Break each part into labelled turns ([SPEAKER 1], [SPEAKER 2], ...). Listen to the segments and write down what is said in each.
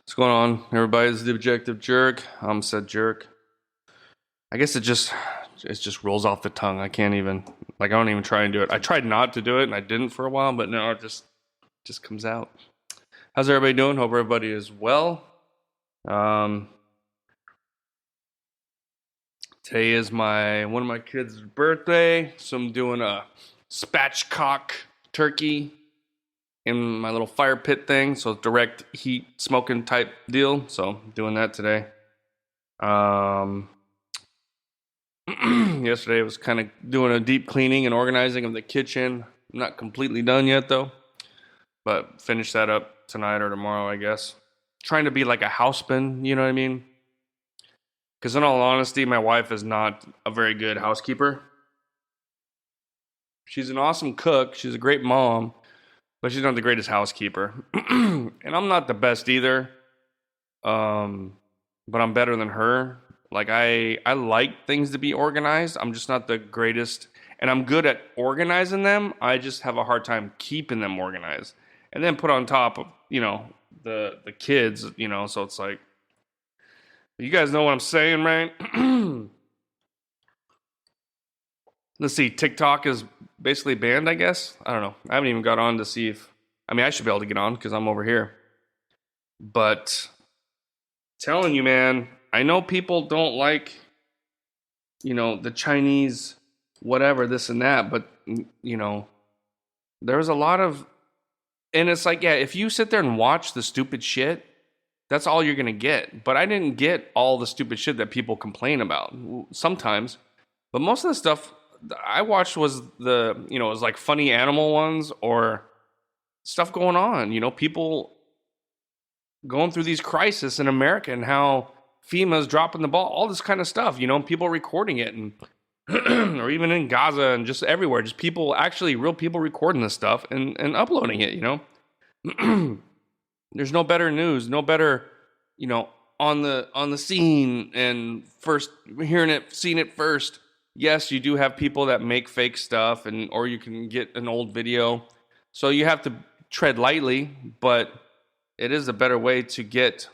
[SPEAKER 1] What's going on, everybody? This is the Objective Jerk. I'm said jerk. I guess it just rolls off the tongue. I can't even I don't even try and do it. I tried not to do it and I didn't for a while, but now it just comes out. How's everybody doing? Hope everybody is well. Um, Today is one of my kids' birthday, so I'm doing a spatchcock turkey in my little fire pit thing, so direct heat smoking type deal. So I'm doing that today. Yesterday I was kind of doing a deep cleaning and organizing of the kitchen. I'm not completely done yet though, but finish that up tonight or tomorrow, I guess. Trying to be like a houseman, you know what I mean? Because in all honesty, my wife is not a very good housekeeper. She's an awesome cook. She's a great mom, but she's not the greatest housekeeper. And I'm not the best either. But I'm better than her. Like I like things to be organized. I'm just not the greatest, and I'm good at organizing them. I just have a hard time keeping them organized. And then put on top of, the kids, so it's like, you guys know what I'm saying, right? Let's see, TikTok is basically banned, I guess. I don't know. I haven't even got on to see if, I should be able to get on because I'm over here. But telling you, man, I know people don't like, the Chinese, whatever, this and that, but, there's a lot of, and it's like, yeah, if you sit there and watch the stupid shit, that's all you're going to get. But I didn't get all the stupid shit that people complain about sometimes. But most of the stuff I watched was it was like funny animal ones or stuff going on, people going through these crises in America and how FEMA's dropping the ball, all this kind of stuff, people recording it and or even in Gaza and just everywhere, just people, actually real people recording this stuff and uploading it. There's no better news, no better, on the scene and first hearing it, seeing it first. Yes, you do have people that make fake stuff or you can get an old video. So you have to tread lightly, but it is a better way to get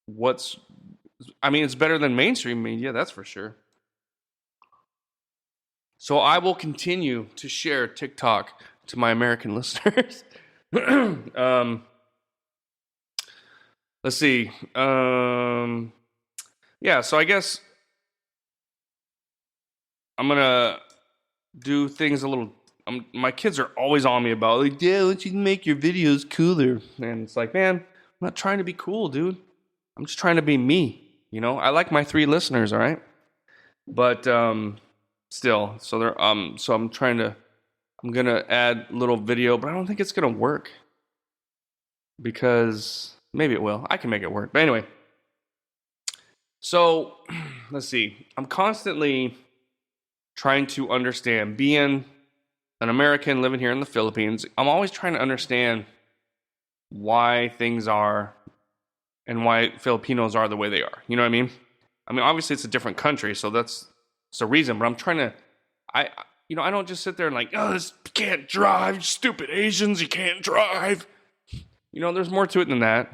[SPEAKER 1] it's better than mainstream media, that's for sure. So I will continue to share TikTok to my American listeners. Let's see. Yeah, so I guess I'm gonna do things a little. My kids are always on me about like, yeah, let's you make your videos cooler, and it's like, man, I'm not trying to be cool, dude. I'm just trying to be me. I like my 3 listeners, all right, but still, so they're so I'm gonna add a little video, but I don't think it's gonna work because maybe it will. I can make it work, but anyway. So let's see. I'm constantly trying to understand, being an American living here in the Philippines, I'm always trying to understand why things are and why Filipinos are the way they are. You know what I mean? Obviously it's a different country, so that's the reason, but I'm trying to, I don't just sit there and like, oh, this you can't drive, you stupid Asians, you can't drive. There's more to it than that.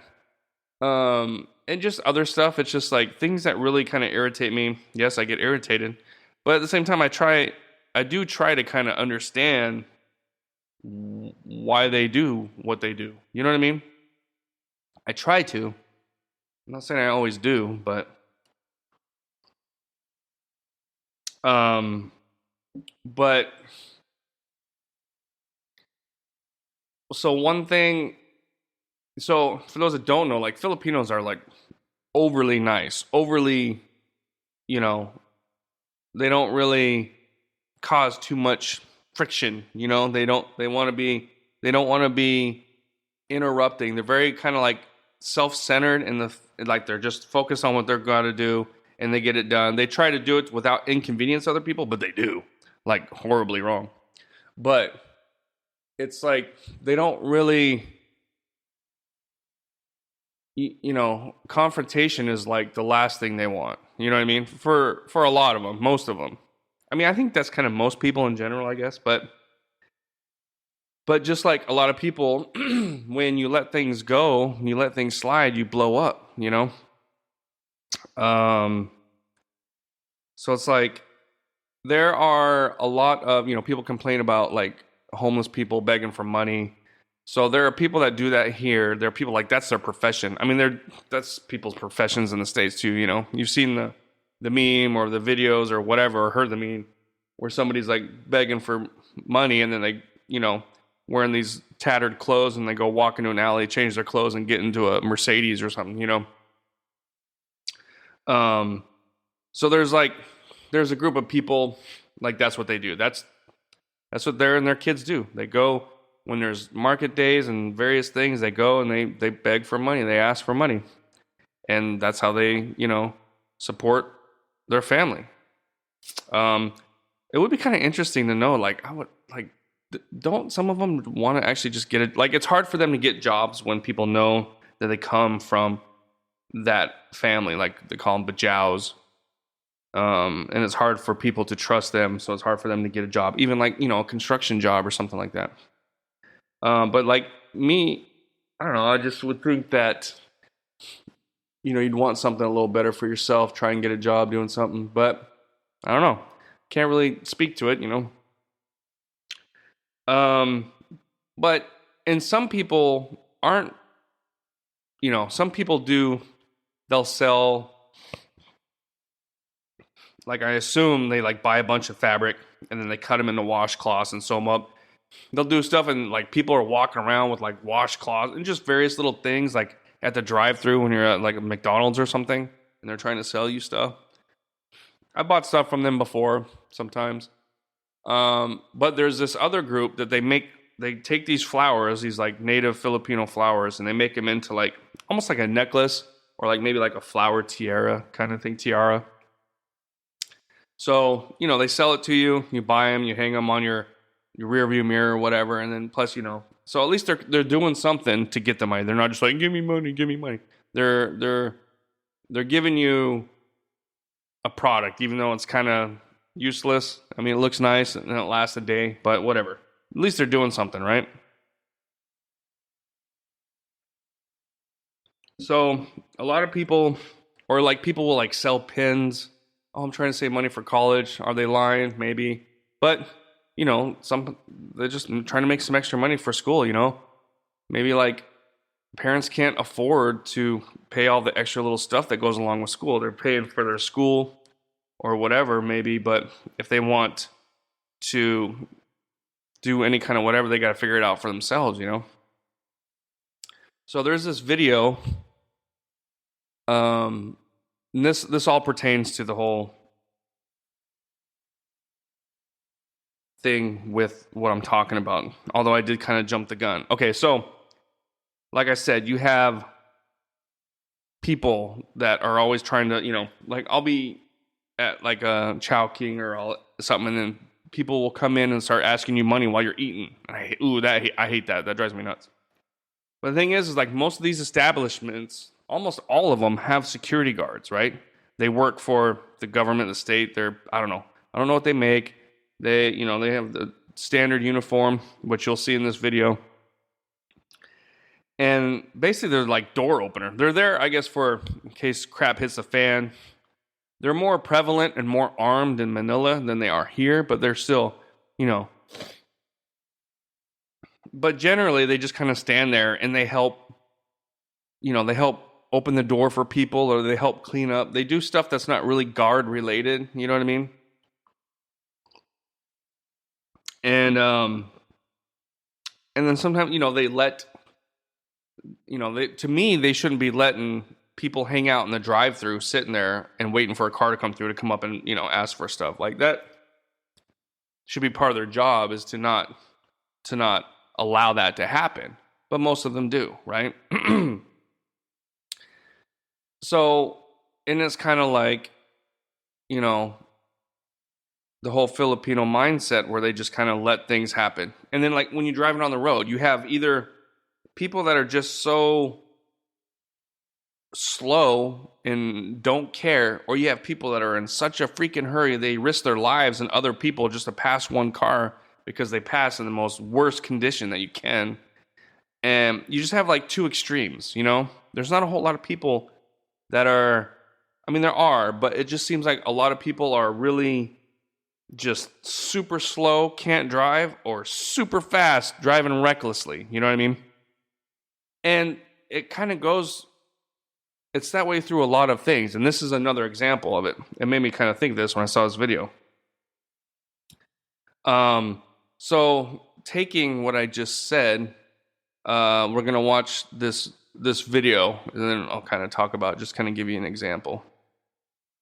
[SPEAKER 1] And just other stuff. It's just like things that really kind of irritate me. Yes, I get irritated, but at the same time, I do try to kind of understand why they do what they do. You know what I mean? I try to. I'm not saying I always do, but so one thing. So for those that don't know, like Filipinos are like overly nice, overly, they don't really cause too much friction. They don't want to be interrupting. They're very kind of like self-centered like they're just focused on what they're going to do and they get it done. They try to do it without inconvenience other people, but they do like horribly wrong. But it's like they don't really, confrontation is like the last thing they want. You know what I mean? For a lot of them, most of them. I think that's kind of most people in general, I guess. But But just like a lot of people, when you let things go, when you let things slide, you blow up, you know? So it's like there are a lot of, people complain about like homeless people begging for money. So there are people that do that here. There are people like that's their profession. I mean, that's people's professions in the States too, you know? You've seen the meme or the videos or whatever, or heard the meme where somebody's like begging for money and then they, wearing these tattered clothes and they go walk into an alley, change their clothes and get into a Mercedes or something, So there's a group of people like that's what they do. That's what their kids do. They go when there's market days and various things, they go and they beg for money. They ask for money. And that's how they, support their family. It would be kind of interesting to know, like, don't some of them want to actually just get it? Like, it's hard for them to get jobs when people know that they come from that family. Like, they call them bajaus. And it's hard for people to trust them. So it's hard for them to get a job, even like, a construction job or something like that. But like me, I don't know. I just would think that, you'd want something a little better for yourself, try and get a job doing something, but I don't know. Can't really speak to it, But and some people aren't, some people do, they'll sell, like I assume they like buy a bunch of fabric and then they cut them into washcloths and sew them up. They'll do stuff and like people are walking around with like washcloths and just various little things like at the drive-thru when you're at like a McDonald's or something and they're trying to sell you stuff. I bought stuff from them before sometimes. But there's this other group that they take these flowers, these like native Filipino flowers, and they make them into like almost like a necklace or like maybe like a flower tiara kind of thing, tiara. So, they sell it to you, you buy them, you hang them on your rear view mirror or whatever, and then plus, so at least they're doing something to get the money. They're not just like, give me money, give me money. They're giving you a product, even though it's kind of useless. I mean, it looks nice and it lasts a day, but whatever. At least they're doing something, right? So a lot of people, or like people will like sell pins. Oh, I'm trying to save money for college. Are they lying? Maybe. But, they're just trying to make some extra money for school, Maybe like parents can't afford to pay all the extra little stuff that goes along with school. They're paying for their school or whatever, maybe. But if they want to do any kind of whatever, they got to figure it out for themselves, So there's this video. And this all pertains to the whole thing with what I'm talking about. Although I did kind of jump the gun. Okay, so like I said, you have people that are always trying to, like I'll be at like a Chow King or something, and then people will come in and start asking you money while you're eating. And I hate that. That drives me nuts. But the thing is like most of these establishments, almost all of them have security guards, right? They work for the government, the state. I don't know what they make. They have the standard uniform, which you'll see in this video. And basically they're like door opener. They're there, I guess, for in case crap hits the fan. They're more prevalent and more armed in Manila than they are here, but they're still, But generally they just kind of stand there and they help, they help open the door for people or they help clean up. They do stuff that's not really guard related, you know what I mean? And then sometimes, they let, to me, they shouldn't be letting people hang out in the drive-thru sitting there and waiting for a car to come through to come up and, ask for stuff like that. Should be part of their job is to not allow that to happen. But most of them do, right? So, and it's kind of like, the whole Filipino mindset where they just kind of let things happen. And then like when you're driving on the road, you have either people that are just so slow and don't care, or you have people that are in such a freaking hurry they risk their lives and other people just to pass one car because they pass in the most worst condition that you can. And you just have like two extremes, you know? There's not a whole lot of people that are, I mean, there are, but it just seems like a lot of people are really just super slow, can't drive, or super fast, driving recklessly. You know what I mean? And it kind of goes, it's that way through a lot of things. And this is another example of it. It made me kind of think this when I saw this video. So taking what I just said, we're going to watch this video, and then I'll kind of talk about, just kind of give you an example.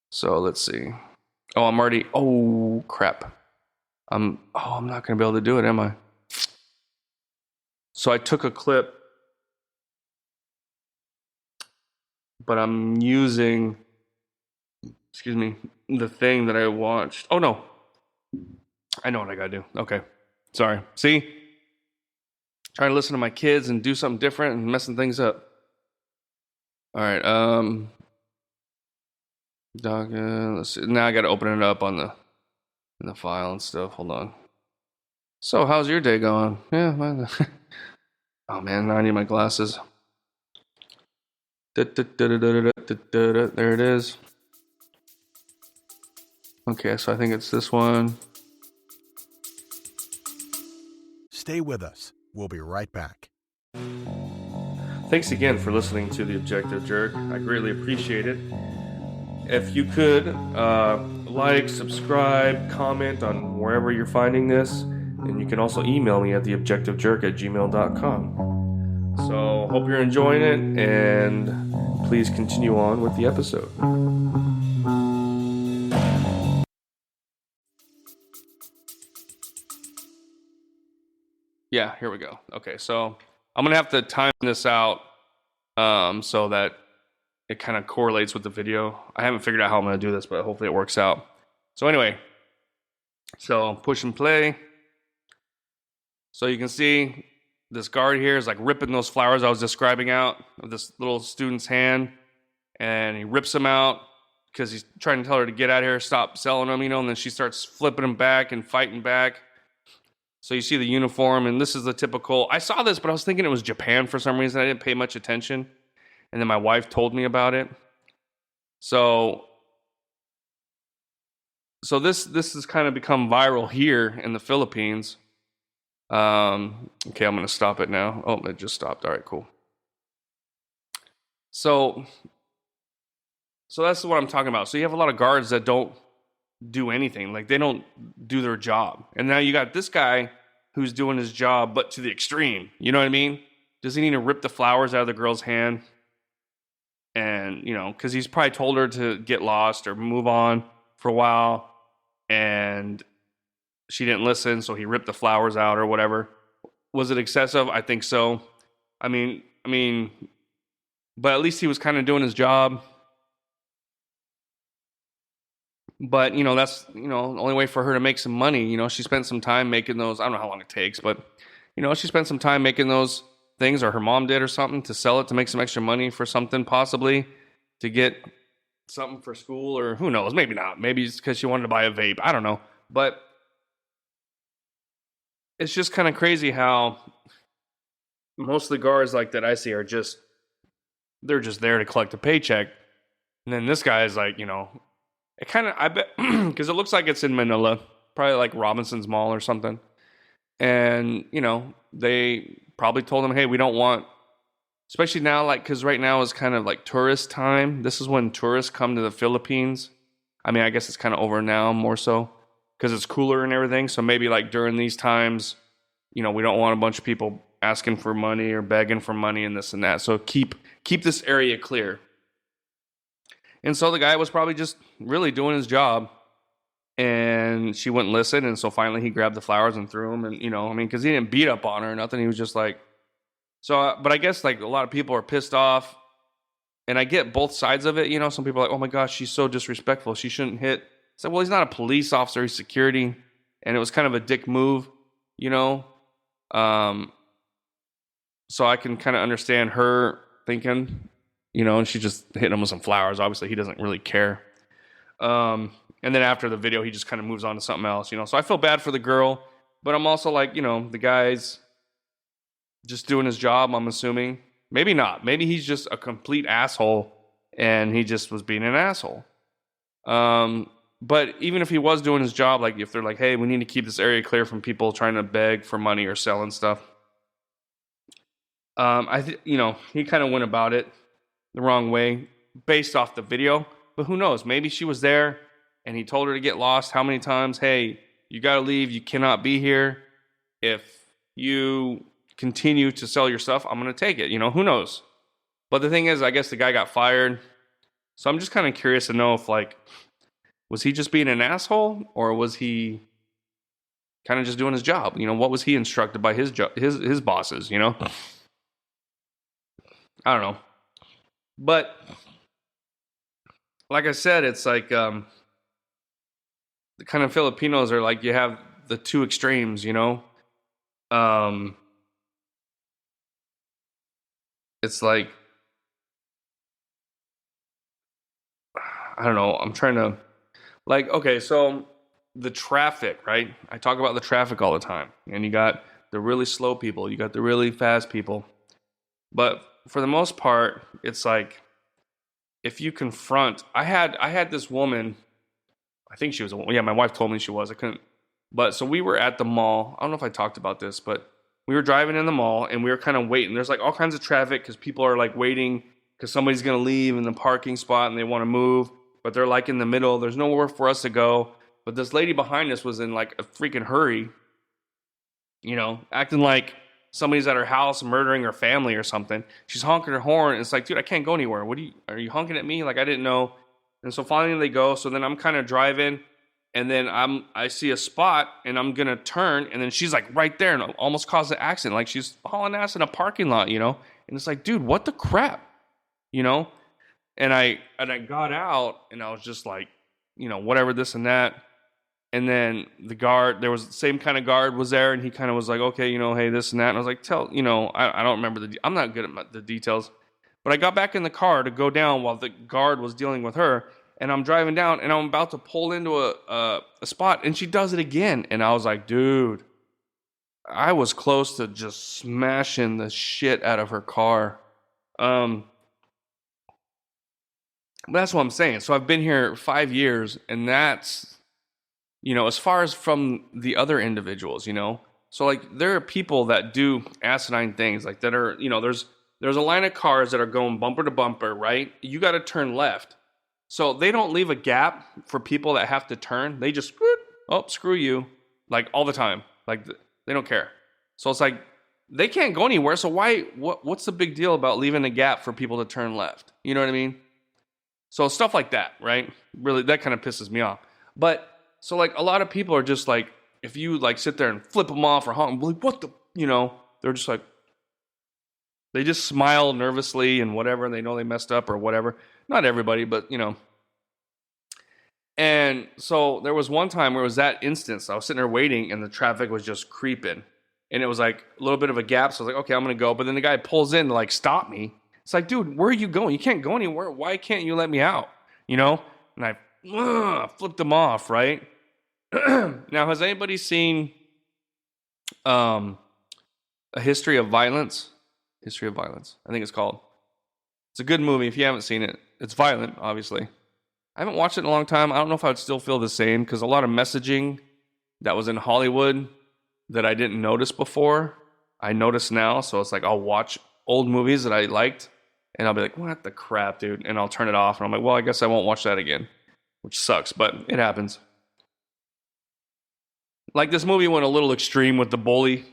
[SPEAKER 1] So let's see. Oh, I'm already, oh crap. I'm not going to be able to do it, am I? So I took a clip, but I'm using, excuse me, the thing that I watched. Oh no. I know what I got to do. Okay. Sorry. See? Trying to listen to my kids and do something different and messing things up. All right. Let's see. Now I got to open it up on in the file and stuff. Hold on. So, how's your day going? Yeah, mine. Oh man, now I need my glasses. There it is. Okay, so I think it's this one.
[SPEAKER 2] Stay with us. We'll be right back.
[SPEAKER 1] Thanks again for listening to The Objective Jerk. I greatly appreciate it. If you could, like, subscribe, comment on wherever you're finding this, and you can also email me at theobjectivejerk@gmail.com. So, hope you're enjoying it, and please continue on with the episode. Yeah, here we go. Okay, so I'm going to have to time this out so that it kind of correlates with the video. I haven't figured out how I'm going to do this, but hopefully it works out. So anyway, so push and play. So you can see this guard here is like ripping those flowers I was describing out of this little student's hand. And he rips them out because he's trying to tell her to get out of here, stop selling them, you know, and then she starts flipping them back and fighting back. So you see the uniform, and this is the typical, I saw this, but I was thinking it was Japan for some reason. I didn't pay much attention. And then my wife told me about it. So this has kind of become viral here in the Philippines. Okay, I'm going to stop it now. Oh, it just stopped. All right, cool. So that's what I'm talking about. So you have a lot of guards that don't do anything. Like, they don't do their job. And now you got this guy who's doing his job, but to the extreme. You know what I mean? Does he need to rip the flowers out of the girl's hand? And, you know, because he's probably told her to get lost or move on for a while, and she didn't listen, so he ripped the flowers out or whatever. Was it excessive? I think so. I mean, but at least he was kind of doing his job. But, you know, that's, you know, the only way for her to make some money. You know, she spent some time making those. I don't know how long it takes, but, you know, she spent some time making those things, or her mom did or something, to sell it to make some extra money for something, possibly to get something for school, or who knows, maybe not. Maybe it's because she wanted to buy a vape. I don't know. But it's just kind of crazy how most of the guards like that I see are just, they're just there to collect a paycheck. And then this guy is like, you know, it kind of, I bet, because it looks like it's in Manila, probably like Robinson's Mall or something. And, you know, they probably told him, hey, we don't want, especially now, like, because right now is kind of like tourist time. This is when tourists come to the Philippines. I mean, I guess it's kind of over now, more so, because it's cooler and everything. So maybe like during these times, you know, we don't want a bunch of people asking for money or begging for money and this and that. So keep this area clear. And so the guy was probably just really doing his job, and she wouldn't listen. And so finally he grabbed the flowers and threw them. And, you know, I mean, because he didn't beat up on her or nothing. He was just like, so, but I guess like a lot of people are pissed off, and I get both sides of it. You know, some people are like, oh my gosh, she's so disrespectful. She shouldn't hit. It's like, well, he's not a police officer, he's security. And it was kind of a dick move, you know? So I can kind of understand her thinking, you know, and she just hit him with some flowers. Obviously, he doesn't really care. And then after the video, he just kind of moves on to something else, you know. So I feel bad for the girl, But I'm also like, the guy's just doing his job, I'm assuming. Maybe not. Maybe he's just a complete asshole and he just was being an asshole. But even if he was doing his job, like if they're like, hey, we need to keep this area clear from people trying to beg for money or selling stuff. He kind of went about it the wrong way based off the video. But who knows? Maybe she was there and he told her to get lost how many times? Hey, you got to leave. You cannot be here. If you continue to sell your stuff, I'm going to take it. Who knows? But the thing is, I guess the guy got fired. So I'm just kind of curious to know if, like, was he just being an asshole or was he kind of just doing his job? What was he instructed by his bosses, I don't know. But like I said, it's like the kind of Filipinos are like, you have the two extremes, it's like, I don't know. I'm trying to, like, okay, so the traffic, right? I talk about the traffic all the time. And you got the really slow people, you got the really fast people. But for the most part, it's like, if you confront, I had this woman, I think she was a woman. Yeah, my wife told me she was. I couldn't. But so we were at the mall. I don't know if I talked about this, but we were driving in the mall and we were kind of waiting. There's like all kinds of traffic because people are like waiting because somebody's going to leave in the parking spot and they want to move, but they're like in the middle. There's nowhere for us to go. But this lady behind us was in like a freaking hurry, acting like somebody's at her house murdering her family or something. She's honking her horn. And it's like, dude, I can't go anywhere. Are you honking at me? Like, I didn't know. And so finally they go. So then I'm kind of driving and then I see a spot and I'm going to turn. And then she's like right there and almost caused an accident. Like she's hauling ass in a parking lot, And it's like, dude, what the crap? And I got out and I was just like, whatever, this and that. And then the guard, there was the same kind of guard was there, and he kind of was like, okay, hey, this and that. And I was like, I don't remember I'm not good at the details. But I got back in the car to go down while the guard was dealing with her, and I'm driving down, and I'm about to pull into a spot, and she does it again. And I was like, dude, I was close to just smashing the shit out of her car. But that's what I'm saying. So I've been here 5 years, and that's, as far as from the other individuals, So like there are people that do asinine things like that are, there's a line of cars that are going bumper to bumper, right? You got to turn left. So they don't leave a gap for people that have to turn. They just, screw you, like all the time. Like they don't care. So it's like they can't go anywhere. So what's the big deal about leaving a gap for people to turn left? You know what I mean? So stuff like that, right? Really, that kind of pisses me off. But so like a lot of people are just like, if you like sit there and flip them off or honk, like what the, they're just like, they just smile nervously and whatever, and they know they messed up or whatever. Not everybody, but And so there was one time where it was that instance. I was sitting there waiting and the traffic was just creeping. And it was like a little bit of a gap. So I was like, okay, I'm going to go. But then the guy pulls in to like stop me. It's like, dude, where are you going? You can't go anywhere. Why can't you let me out? And I flipped him off, right? Now, has anybody seen A History of Violence? History of Violence, I think it's called. It's a good movie if you haven't seen it. It's violent, obviously. I haven't watched it in a long time. I don't know if I would still feel the same because a lot of messaging that was in Hollywood that I didn't notice before, I notice now. So it's like I'll watch old movies that I liked and I'll be like, what the crap, dude? And I'll turn it off and I'm like, well, I guess I won't watch that again, which sucks, but it happens. Like this movie went a little extreme with the bully,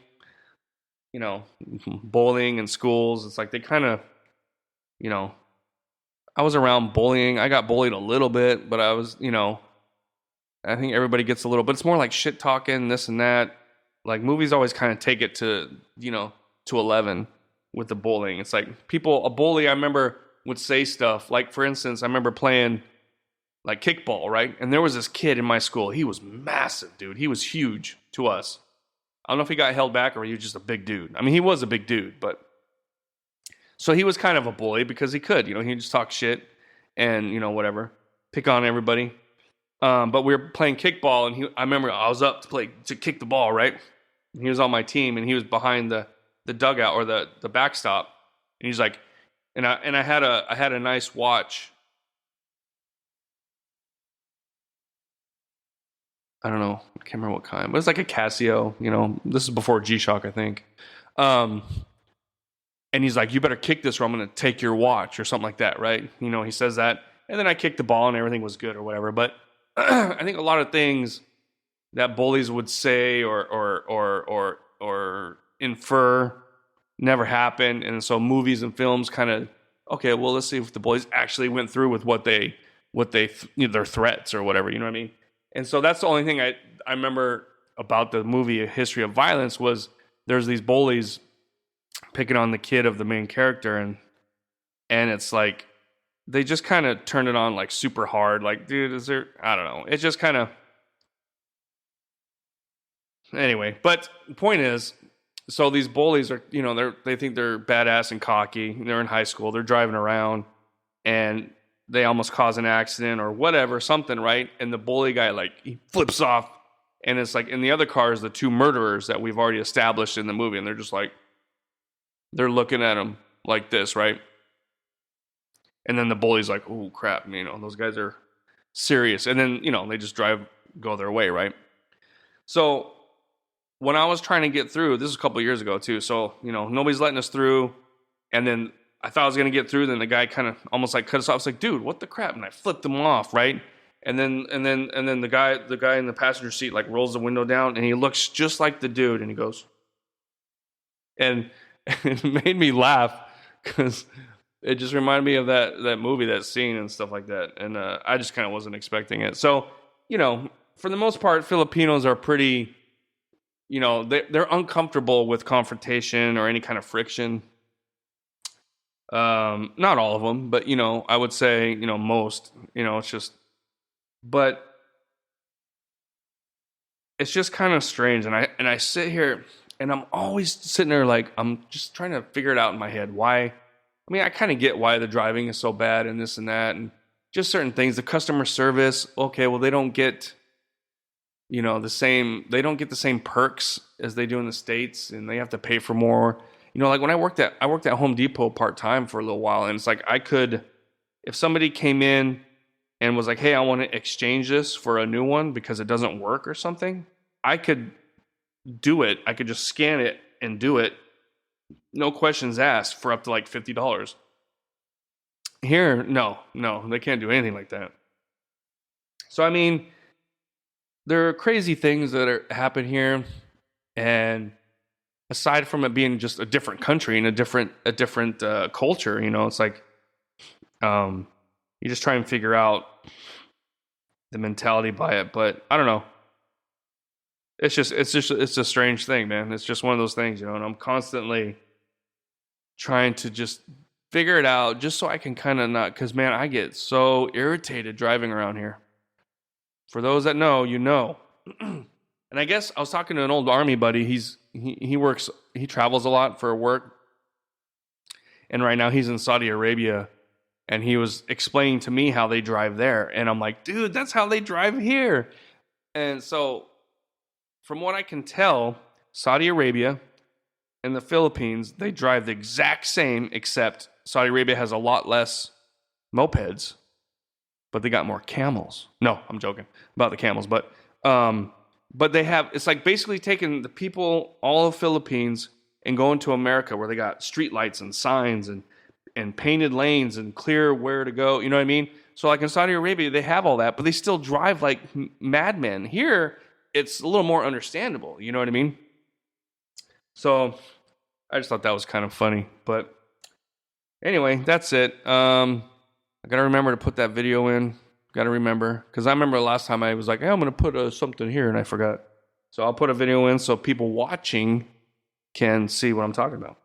[SPEAKER 1] bullying in schools. It's like they kind of, I was around bullying. I got bullied a little bit, but I was, I think everybody gets a little, but it's more like shit talking, this and that. Like movies always kind of take it to, to 11 with the bullying. It's like a bully, I remember, would say stuff. Like, for instance, I remember playing like kickball, right? And there was this kid in my school. He was massive, dude. He was huge to us. I don't know if he got held back or he was just a big dude. I mean, he was a big dude, but so he was kind of a bully because he could, he'd just talk shit and, whatever, pick on everybody. But we were playing kickball and I remember I was up to kick the ball, right? He was on my team, and he was behind the dugout or the backstop. And he's like, and I had a nice watch. I don't know, I can't remember what kind, but it's like a Casio. This is before G-Shock, I think. And he's like, "You better kick this, or I'm gonna take your watch," or something like that, right? He says that, and then I kicked the ball, and everything was good or whatever. But I think a lot of things that bullies would say or infer never happened, and so movies and films kind of, okay, well, let's see if the bullies actually went through with what they their threats or whatever. You know what I mean? And so that's the only thing I remember about the movie A History of Violence was there's these bullies picking on the kid of the main character, and it's like they just kind of turn it on like super hard. Like, dude, is there? I don't know. It's just kind of anyway. But the point is, so these bullies are, they think they're badass and cocky. They're in high school. They're driving around, and they almost cause an accident or whatever, something, right? And the bully guy, like, he flips off, and it's like in the other car is the two murderers that we've already established in the movie, and they're just like, they're looking at him like this, right? And then the bully's like, "Oh crap, those guys are serious," and then they just go their way, right? So when I was trying to get through, this was a couple of years ago too, so nobody's letting us through, and then I thought I was gonna get through. Then the guy kind of almost like cut us off. I was like, "Dude, what the crap?" And I flipped him off, right? And then the guy in the passenger seat like rolls the window down, and he looks just like the dude, and he goes, and it made me laugh because it just reminded me of that movie, that scene and stuff like that. And I just kind of wasn't expecting it. So for the most part, Filipinos are pretty, they're uncomfortable with confrontation or any kind of friction. Not all of them, but I would say most. It's just, but it's just kind of strange. And I sit here and I'm always sitting there like I'm just trying to figure it out in my head. Why? I mean, I kind of get why the driving is so bad and this and that, and just certain things. The customer service, okay, well, they don't get the same perks as they do in the States, and they have to pay for more. Like when I worked at Home Depot part-time for a little while, and it's like if somebody came in and was like, "Hey, I want to exchange this for a new one because it doesn't work or something," I could do it. I could just scan it and do it, no questions asked, for up to like $50. Here, no, they can't do anything like that. So I mean, there are crazy things that happen here, and aside from it being just a different country and a different culture, it's like you just try and figure out the mentality by it. But I don't know. It's a strange thing, man. It's just one of those things, and I'm constantly trying to just figure it out just so I can kind of not, because man, I get so irritated driving around here. For those that know, and I guess I was talking to an old army buddy. He travels a lot for work, and right now he's in Saudi Arabia, and he was explaining to me how they drive there, and I'm like, dude, that's how they drive here. And so from what I can tell, Saudi Arabia and the Philippines, they drive the exact same, except Saudi Arabia has a lot less mopeds, but they got more camels. No, I'm joking about the camels, but they have, it's like basically taking the people, all of Philippines, and going to America where they got street lights and signs and painted lanes and clear where to go. You know what I mean? So like in Saudi Arabia, they have all that, but they still drive like madmen. Here, it's a little more understandable. You know what I mean? So I just thought that was kind of funny. But anyway, that's it. I got to remember to put that video in. Got to remember. Because I remember last time I was like, hey, I'm going to put something here, and I forgot. So I'll put a video in so people watching can see what I'm talking about.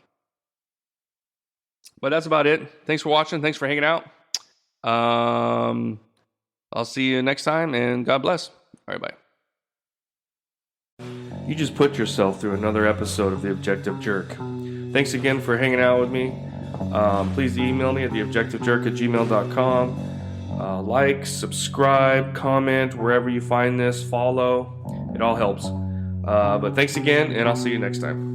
[SPEAKER 1] But that's about it. Thanks for watching. Thanks for hanging out. I'll see you next time, and God bless. All right, bye. You just put yourself through another episode of The Objective Jerk. Thanks again for hanging out with me. Please email me at theobjectivejerk@gmail.com. Like, subscribe, comment, wherever you find this, follow. It all helps. But thanks again, and I'll see you next time.